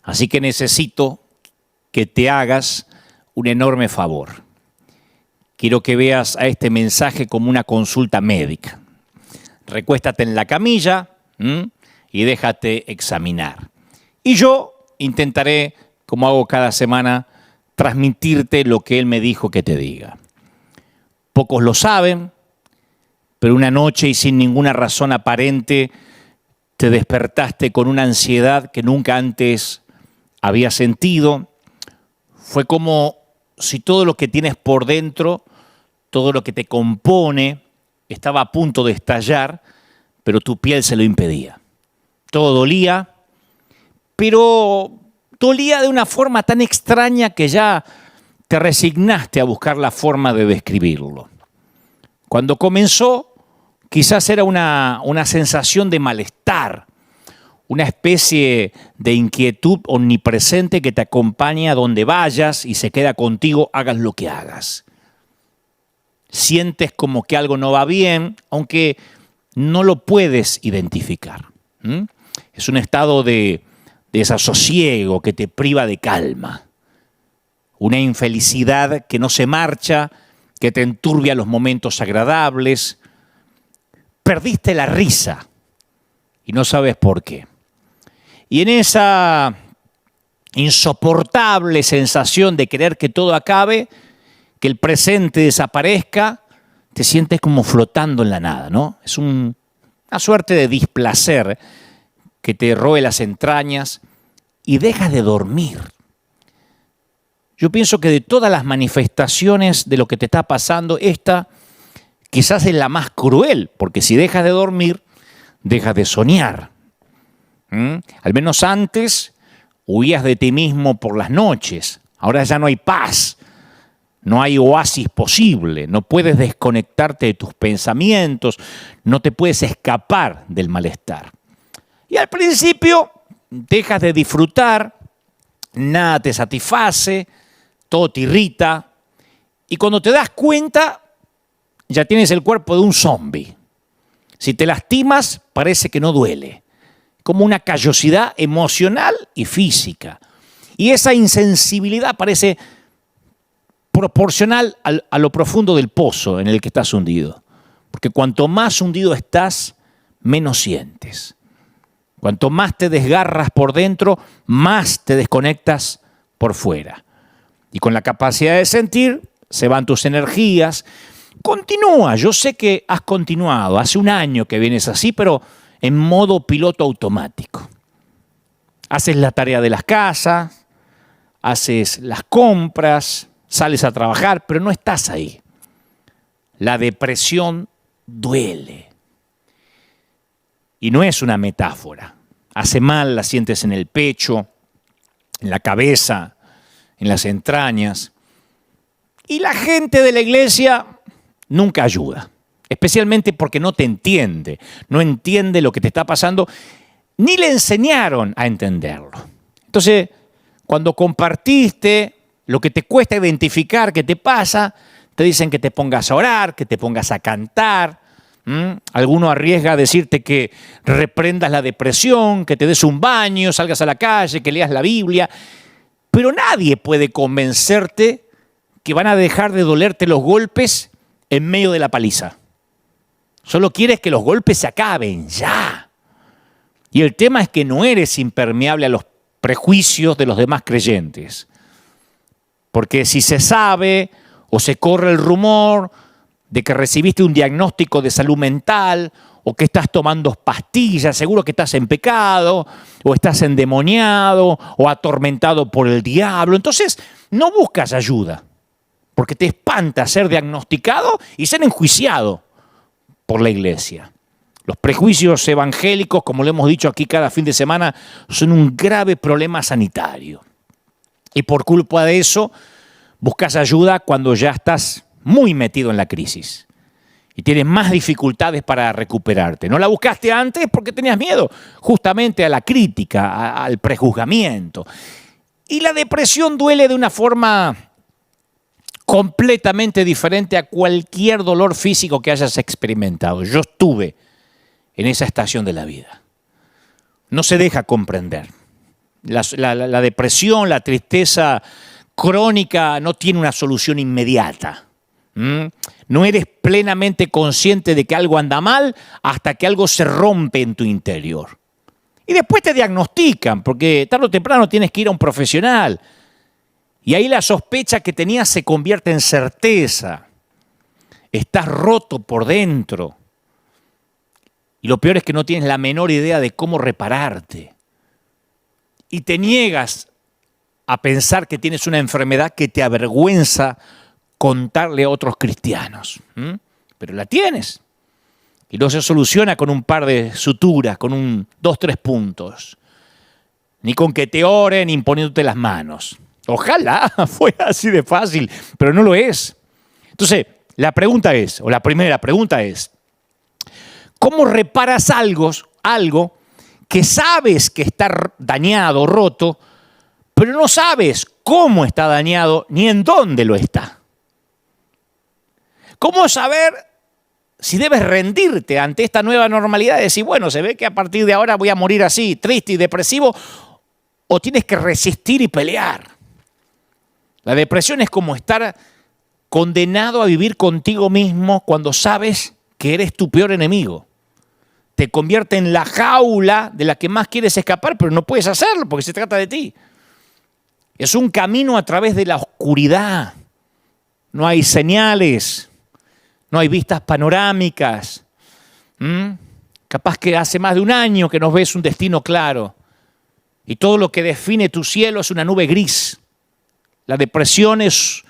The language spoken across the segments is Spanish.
Así que necesito que te hagas un enorme favor. Quiero que veas a este mensaje como una consulta médica. Recuéstate en la camilla y déjate examinar. Y yo intentaré, como hago cada semana, transmitirte lo que él me dijo que te diga. Pocos lo saben, pero una noche y sin ninguna razón aparente te despertaste con una ansiedad que nunca antes habías sentido. Fue como si todo lo que tienes por dentro, todo lo que te compone, estaba a punto de estallar, pero tu piel se lo impedía. Todo dolía, pero dolía de una forma tan extraña que ya te resignaste a buscar la forma de describirlo. Cuando comenzó, quizás era una sensación de malestar, una especie de inquietud omnipresente que te acompaña a donde vayas y se queda contigo, hagas lo que hagas. Sientes como que algo no va bien, aunque no lo puedes identificar. Es un estado de desasosiego que te priva de calma. Una infelicidad que no se marcha, que te enturbia los momentos agradables. Perdiste la risa y no sabes por qué. Y en esa insoportable sensación de querer que todo acabe, que el presente desaparezca, te sientes como flotando en la nada, ¿no? Es una suerte de displacer que te roe las entrañas y dejas de dormir. Yo pienso que de todas las manifestaciones de lo que te está pasando, esta quizás es la más cruel, porque si dejas de dormir, dejas de soñar. Al menos antes huías de ti mismo por las noches. Ahora ya no hay paz, no hay oasis posible, no puedes desconectarte de tus pensamientos, no te puedes escapar del malestar. Y al principio dejas de disfrutar, nada te satisface, todo te irrita, y cuando te das cuenta, ya tienes el cuerpo de un zombi. Si te lastimas, parece que no duele, como una callosidad emocional y física. Y esa insensibilidad parece proporcional a lo profundo del pozo en el que estás hundido. Porque cuanto más hundido estás, menos sientes. Cuanto más te desgarras por dentro, más te desconectas por fuera. Y con la capacidad de sentir, se van tus energías. Continúa, yo sé que has continuado. Hace un año que vienes así, pero en modo piloto automático. Haces la tarea de las casas, haces las compras, sales a trabajar, pero no estás ahí. La depresión duele. Y no es una metáfora. Hace mal, la sientes en el pecho, en la cabeza, en las entrañas. Y la gente de la iglesia nunca ayuda. Especialmente porque no te entiende. No entiende lo que te está pasando, ni le enseñaron a entenderlo. Entonces, cuando compartiste lo que te cuesta identificar qué te pasa, te dicen que te pongas a orar, que te pongas a cantar. Alguno arriesga a decirte que reprendas la depresión, que te des un baño, salgas a la calle, que leas la Biblia. Pero nadie puede convencerte que van a dejar de dolerte los golpes en medio de la paliza. Solo quieres que los golpes se acaben, ya. Y el tema es que no eres impermeable a los prejuicios de los demás creyentes. Porque si se sabe o se corre el rumor de que recibiste un diagnóstico de salud mental o que estás tomando pastillas, seguro que estás en pecado o estás endemoniado o atormentado por el diablo. Entonces no buscas ayuda porque te espanta ser diagnosticado y ser enjuiciado por la iglesia. Los prejuicios evangélicos, como lo hemos dicho aquí cada fin de semana, son un grave problema sanitario. Y por culpa de eso, buscas ayuda cuando ya estás muy metido en la crisis y tienes más dificultades para recuperarte. No la buscaste antes porque tenías miedo justamente a la crítica, al prejuzgamiento. Y la depresión duele de una forma completamente diferente a cualquier dolor físico que hayas experimentado. Yo estuve en esa estación de la vida. No se deja comprender. La depresión, la tristeza crónica no tiene una solución inmediata. No eres plenamente consciente de que algo anda mal hasta que algo se rompe en tu interior. Y después te diagnostican, porque tarde o temprano tienes que ir a un profesional. Y ahí la sospecha que tenías se convierte en certeza. Estás roto por dentro. Y lo peor es que no tienes la menor idea de cómo repararte. Y te niegas a pensar que tienes una enfermedad que te avergüenza contarle a otros cristianos. Pero la tienes. Y no se soluciona con un par de suturas, con 2, 3 puntos. Ni con que te oren imponiéndote las manos. Ojalá fuera así de fácil, pero no lo es. Entonces, la primera pregunta es, ¿cómo reparas algo que sabes que está dañado, roto, pero no sabes cómo está dañado ni en dónde lo está? ¿Cómo saber si debes rendirte ante esta nueva normalidad y decir, bueno, se ve que a partir de ahora voy a morir así, triste y depresivo, o tienes que resistir y pelear? La depresión es como estar condenado a vivir contigo mismo cuando sabes que eres tu peor enemigo. Te convierte en la jaula de la que más quieres escapar, pero no puedes hacerlo porque se trata de ti. Es un camino a través de la oscuridad. No hay señales, no hay vistas panorámicas. Capaz que hace más de un año que no ves un destino claro. Y todo lo que define tu cielo es una nube gris. La depresión es,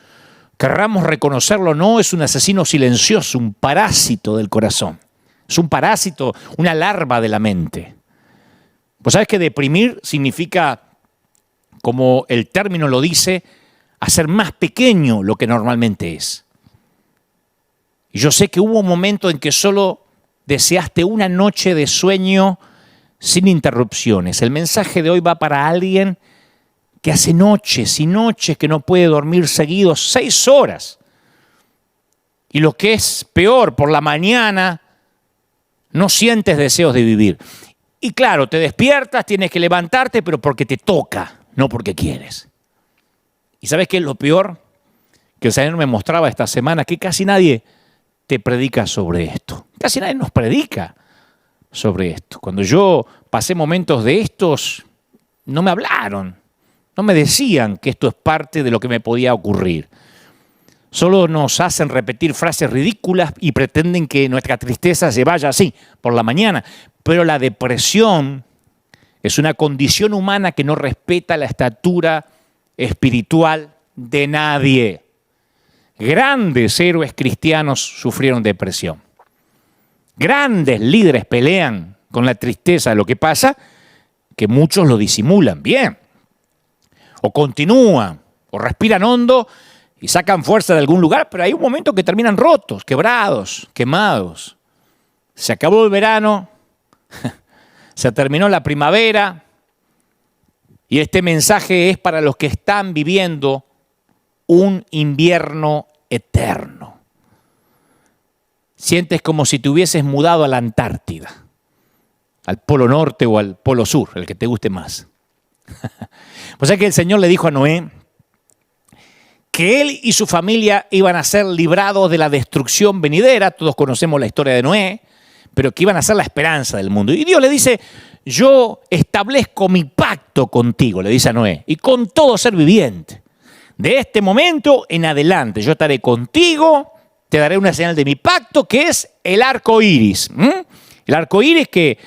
querramos reconocerlo o no, es un asesino silencioso, un parásito del corazón. Es un parásito, una larva de la mente. Pues sabes que deprimir significa, como el término lo dice, hacer más pequeño lo que normalmente es. Y yo sé que hubo un momento en que solo deseaste una noche de sueño sin interrupciones. El mensaje de hoy va para alguien que hace noches y noches que no puede dormir seguido 6 horas. Y lo que es peor, por la mañana no sientes deseos de vivir. Y claro, te despiertas, tienes que levantarte, pero porque te toca, no porque quieres. ¿Y sabes qué es lo peor? Que el Señor me mostraba esta semana que casi nadie te predica sobre esto. Casi nadie nos predica sobre esto. Cuando yo pasé momentos de estos, no me hablaron. No me decían que esto es parte de lo que me podía ocurrir. Solo nos hacen repetir frases ridículas y pretenden que nuestra tristeza se vaya así, por la mañana. Pero la depresión es una condición humana que no respeta la estatura espiritual de nadie. Grandes héroes cristianos sufrieron depresión. Grandes líderes pelean con la tristeza. Lo que pasa que muchos lo disimulan bien. O continúan, o respiran hondo y sacan fuerza de algún lugar, pero hay un momento que terminan rotos, quebrados, quemados. Se acabó el verano, se terminó la primavera, y este mensaje es para los que están viviendo un invierno eterno. Sientes como si te hubieses mudado a la Antártida, al Polo Norte o al Polo Sur, el que te guste más. Pues es que el Señor le dijo a Noé que él y su familia iban a ser librados de la destrucción venidera. Todos conocemos la historia de Noé, pero que iban a ser la esperanza del mundo. Y Dios le dice, yo establezco mi pacto contigo, le dice a Noé, y con todo ser viviente. De este momento en adelante yo estaré contigo, te daré una señal de mi pacto, que es el arco iris. El arco iris que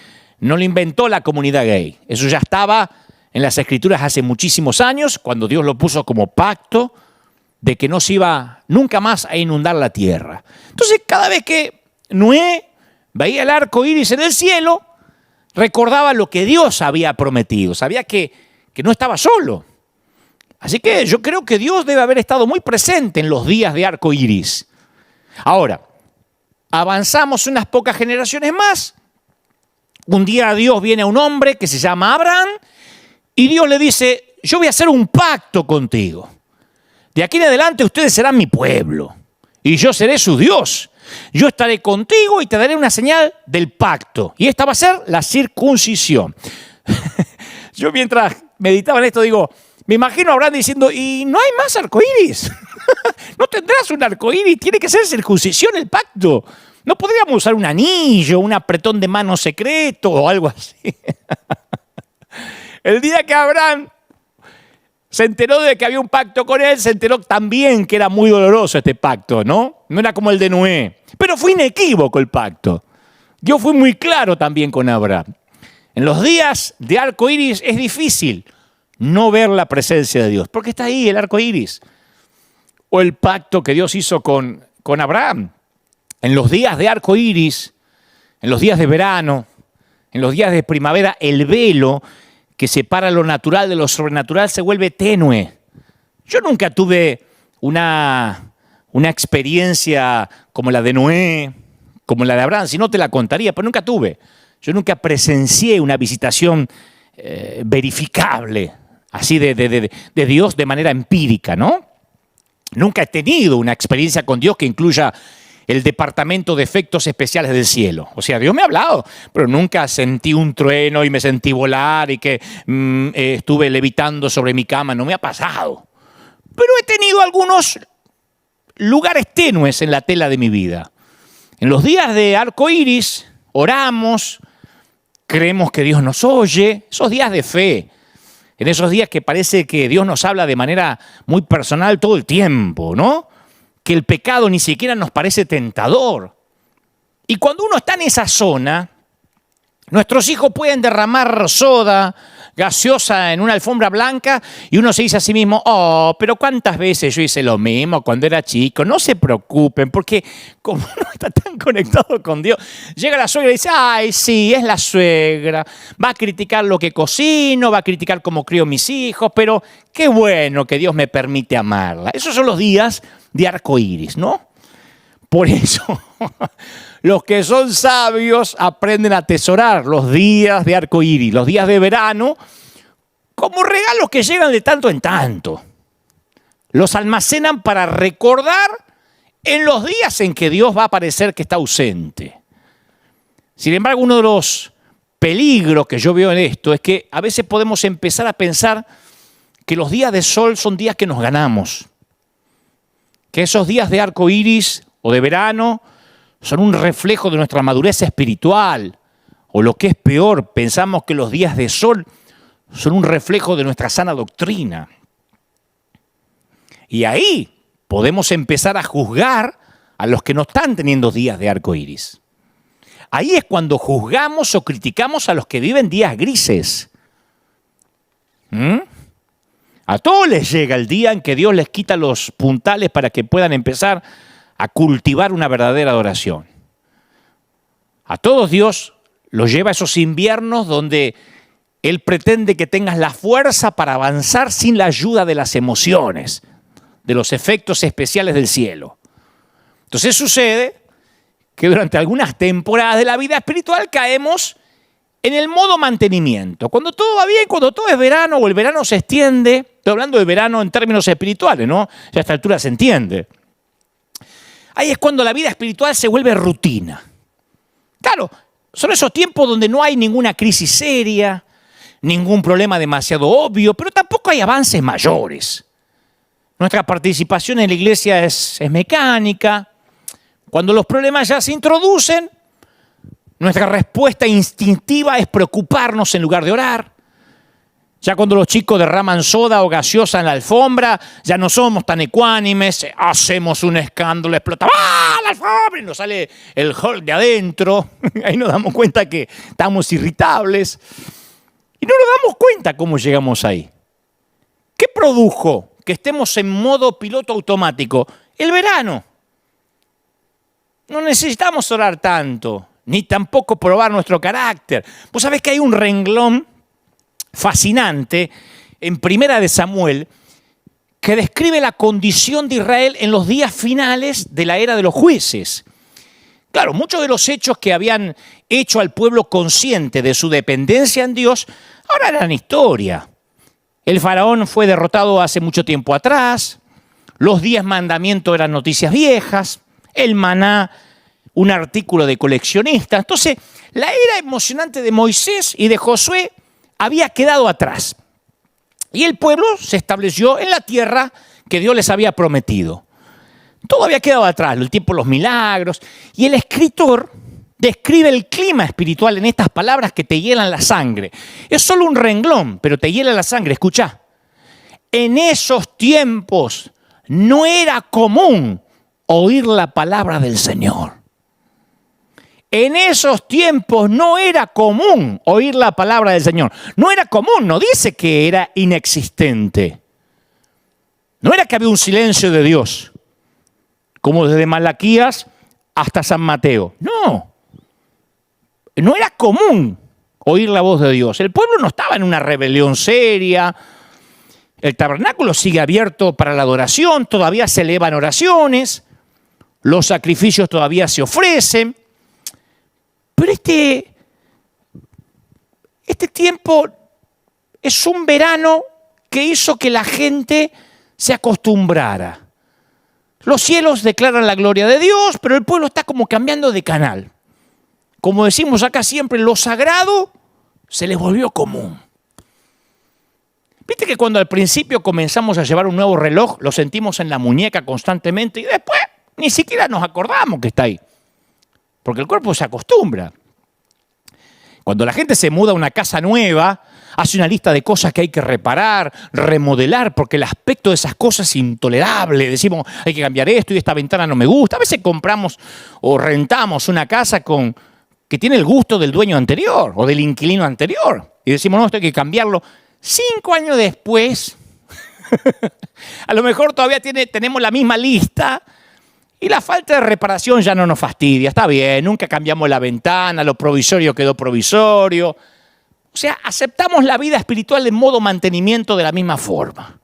no lo inventó la comunidad gay. Eso ya estaba en las Escrituras hace muchísimos años, cuando Dios lo puso como pacto de que no se iba nunca más a inundar la tierra. Entonces, cada vez que Noé veía el arco iris en el cielo, recordaba lo que Dios había prometido. Sabía que no estaba solo. Así que yo creo que Dios debe haber estado muy presente en los días de arco iris. Ahora, avanzamos unas pocas generaciones más. Un día Dios viene a un hombre que se llama Abraham y Dios le dice, yo voy a hacer un pacto contigo. De aquí en adelante ustedes serán mi pueblo y yo seré su Dios. Yo estaré contigo y te daré una señal del pacto. Y esta va a ser la circuncisión. Yo mientras meditaba en esto, digo, me imagino a Abraham diciendo, ¿y no hay más arcoíris? ¿No tendrás un arcoíris? Tiene que ser circuncisión el pacto. ¿No podríamos usar un anillo, un apretón de mano secreto o algo así? El día que Abraham se enteró de que había un pacto con él, se enteró también que era muy doloroso este pacto, ¿no? No era como el de Noé. Pero fue inequívoco el pacto. Dios fue muy claro también con Abraham. En los días de arco iris es difícil no ver la presencia de Dios, porque está ahí el arco iris. O el pacto que Dios hizo con Abraham. En los días de arco iris, en los días de verano, en los días de primavera, el velo que separa lo natural de lo sobrenatural se vuelve tenue. Yo nunca tuve una experiencia como la de Noé, como la de Abraham, si no te la contaría, pero nunca tuve. Yo nunca presencié una visitación verificable, así de Dios de manera empírica, ¿no? Nunca he tenido una experiencia con Dios que incluya el departamento de efectos especiales del cielo. O sea, Dios me ha hablado, pero nunca sentí un trueno y me sentí volar y que estuve levitando sobre mi cama. No me ha pasado. Pero he tenido algunos lugares tenues en la tela de mi vida. En los días de arco iris, oramos, creemos que Dios nos oye, esos días de fe, en esos días que parece que Dios nos habla de manera muy personal todo el tiempo, ¿no? Que el pecado ni siquiera nos parece tentador. Y cuando uno está en esa zona, nuestros hijos pueden derramar soda gaseosa en una alfombra blanca y uno se dice a sí mismo, oh, pero cuántas veces yo hice lo mismo cuando era chico. No se preocupen, porque como uno está tan conectado con Dios, llega la suegra y dice, ay, sí, es la suegra. Va a criticar lo que cocino, va a criticar cómo crío mis hijos, pero qué bueno que Dios me permite amarla. Esos son los días de arco iris, ¿no? Por eso, los que son sabios aprenden a atesorar los días de arco iris, los días de verano, como regalos que llegan de tanto en tanto. Los almacenan para recordar en los días en que Dios va a parecer que está ausente. Sin embargo, uno de los peligros que yo veo en esto es que a veces podemos empezar a pensar que los días de sol son días que nos ganamos. Que esos días de arco iris o de verano son un reflejo de nuestra madurez espiritual. O lo que es peor, pensamos que los días de sol son un reflejo de nuestra sana doctrina. Y ahí podemos empezar a juzgar a los que no están teniendo días de arco iris. Ahí es cuando juzgamos o criticamos a los que viven días grises. A todos les llega el día en que Dios les quita los puntales para que puedan empezar a cultivar una verdadera adoración. A todos Dios los lleva a esos inviernos donde Él pretende que tengas la fuerza para avanzar sin la ayuda de las emociones, de los efectos especiales del cielo. Entonces sucede que durante algunas temporadas de la vida espiritual caemos en el modo mantenimiento. Cuando todo va bien, cuando todo es verano o el verano se extiende, estoy hablando de verano en términos espirituales, ¿no? Ya a esta altura se entiende. Ahí es cuando la vida espiritual se vuelve rutina. Claro, son esos tiempos donde no hay ninguna crisis seria, ningún problema demasiado obvio, pero tampoco hay avances mayores. Nuestra participación en la iglesia es mecánica. Cuando los problemas ya se introducen, nuestra respuesta instintiva es preocuparnos en lugar de orar. Ya cuando los chicos derraman soda o gaseosa en la alfombra, ya no somos tan ecuánimes, hacemos un escándalo, explota la alfombra y nos sale el Hulk de adentro. Ahí nos damos cuenta que estamos irritables. Y no nos damos cuenta cómo llegamos ahí. ¿Qué produjo que estemos en modo piloto automático? El verano. No necesitamos orar tanto, ni tampoco probar nuestro carácter. Vos sabés que hay un renglón fascinante en Primera de Samuel que describe la condición de Israel en los días finales de la era de los jueces. Claro, muchos de los hechos que habían hecho al pueblo consciente de su dependencia en Dios ahora eran historia. El faraón fue derrotado hace mucho tiempo atrás, los 10 mandamientos eran noticias viejas, el maná, un artículo de coleccionista. Entonces, la era emocionante de Moisés y de Josué había quedado atrás. Y el pueblo se estableció en la tierra que Dios les había prometido. Todo había quedado atrás, el tiempo de los milagros. Y el escritor describe el clima espiritual en estas palabras que te hielan la sangre. Es solo un renglón, pero te hiela la sangre. Escucha. En esos tiempos no era común oír la palabra del Señor. En esos tiempos no era común oír la palabra del Señor. No era común, no dice que era inexistente. No era que había un silencio de Dios, como desde Malaquías hasta San Mateo. No, no era común oír la voz de Dios. El pueblo no estaba en una rebelión seria. El tabernáculo sigue abierto para la adoración, todavía se elevan oraciones, los sacrificios todavía se ofrecen. Pero este tiempo es un verano que hizo que la gente se acostumbrara. Los cielos declaran la gloria de Dios, pero el pueblo está como cambiando de canal. Como decimos acá siempre, lo sagrado se les volvió común. ¿Viste que cuando al principio comenzamos a llevar un nuevo reloj, lo sentimos en la muñeca constantemente y después ni siquiera nos acordamos que está ahí? Porque el cuerpo se acostumbra. Cuando la gente se muda a una casa nueva, hace una lista de cosas que hay que reparar, remodelar, porque el aspecto de esas cosas es intolerable. Decimos, hay que cambiar esto y esta ventana no me gusta. A veces compramos o rentamos una casa que tiene el gusto del dueño anterior o del inquilino anterior. Y decimos, no, esto hay que cambiarlo. 5 años después, a lo mejor todavía tenemos la misma lista y la falta de reparación ya no nos fastidia. Está bien, nunca cambiamos la ventana, lo provisorio quedó provisorio. O sea, aceptamos la vida espiritual en modo mantenimiento de la misma forma.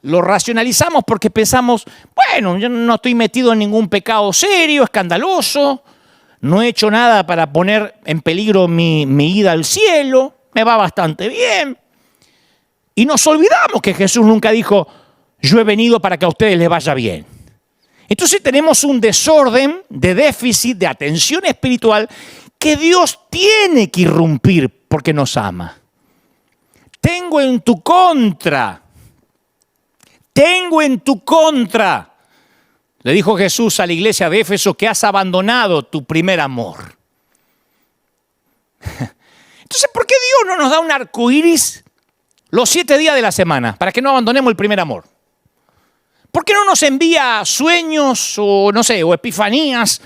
Lo racionalizamos porque pensamos, bueno, yo no estoy metido en ningún pecado serio, escandaloso, no he hecho nada para poner en peligro mi ida al cielo, me va bastante bien. Y nos olvidamos que Jesús nunca dijo, yo he venido para que a ustedes les vaya bien. Entonces tenemos un desorden de déficit, de atención espiritual, que Dios tiene que irrumpir porque nos ama. Tengo en tu contra, le dijo Jesús a la iglesia de Éfeso, que has abandonado tu primer amor. Entonces, ¿por qué Dios no nos da un arco iris los 7 días de la semana para que no abandonemos el primer amor? ¿Por qué no nos envía sueños o no sé, o epifanías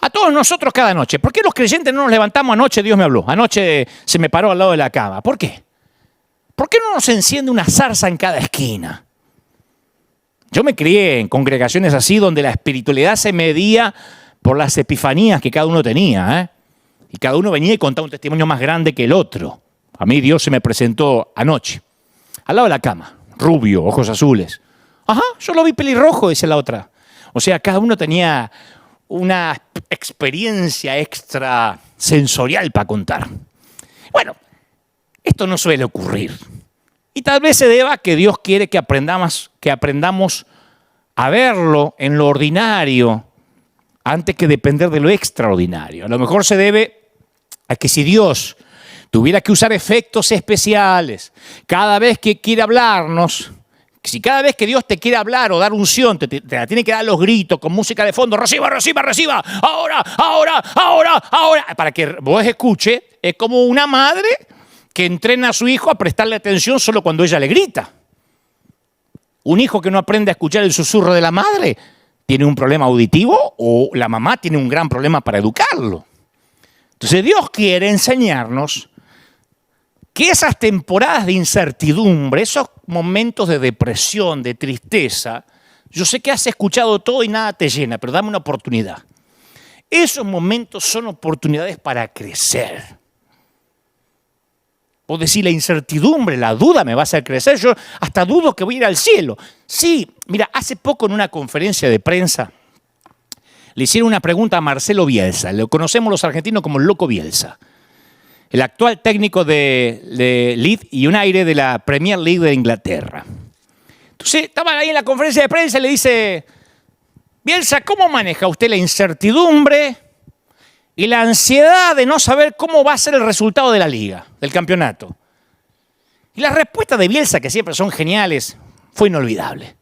a todos nosotros cada noche? ¿Por qué los creyentes no nos levantamos anoche? Dios me habló, anoche se me paró al lado de la cama. ¿Por qué? ¿Por qué no nos enciende una zarza en cada esquina? Yo me crié en congregaciones así donde la espiritualidad se medía por las epifanías que cada uno tenía, y cada uno venía y contaba un testimonio más grande que el otro. A mí Dios se me presentó anoche, al lado de la cama, rubio, ojos azules. Ajá, yo lo vi pelirrojo, dice la otra. O sea, cada uno tenía una experiencia extra sensorial para contar. Bueno, esto no suele ocurrir. Y tal vez se deba a que Dios quiere que aprendamos a verlo en lo ordinario antes que depender de lo extraordinario. A lo mejor se debe a que si Dios tuviera que usar efectos especiales cada vez que quiere hablarnos, si cada vez que Dios te quiere hablar o dar unción, te la tiene que dar los gritos con música de fondo, reciba, reciba, reciba, ahora, ahora, ahora, ahora, para que vos escuche, es como una madre que entrena a su hijo a prestarle atención solo cuando ella le grita. Un hijo que no aprende a escuchar el susurro de la madre tiene un problema auditivo o la mamá tiene un gran problema para educarlo. Entonces Dios quiere enseñarnos que esas temporadas de incertidumbre, esos momentos de depresión, de tristeza, yo sé que has escuchado todo y nada te llena, pero dame una oportunidad. Esos momentos son oportunidades para crecer. Vos decís, la incertidumbre, la duda me va a hacer crecer. Yo hasta dudo que voy a ir al cielo. Sí, mira, hace poco en una conferencia de prensa le hicieron una pregunta a Marcelo Bielsa. Lo conocemos los argentinos como el Loco Bielsa. El actual técnico de Leeds United de la Premier League de Inglaterra. Entonces, estaban ahí en la conferencia de prensa y le dice, Bielsa, ¿cómo maneja usted la incertidumbre y la ansiedad de no saber cómo va a ser el resultado de la liga, del campeonato? Y las respuestas de Bielsa, que siempre son geniales, fue inolvidable.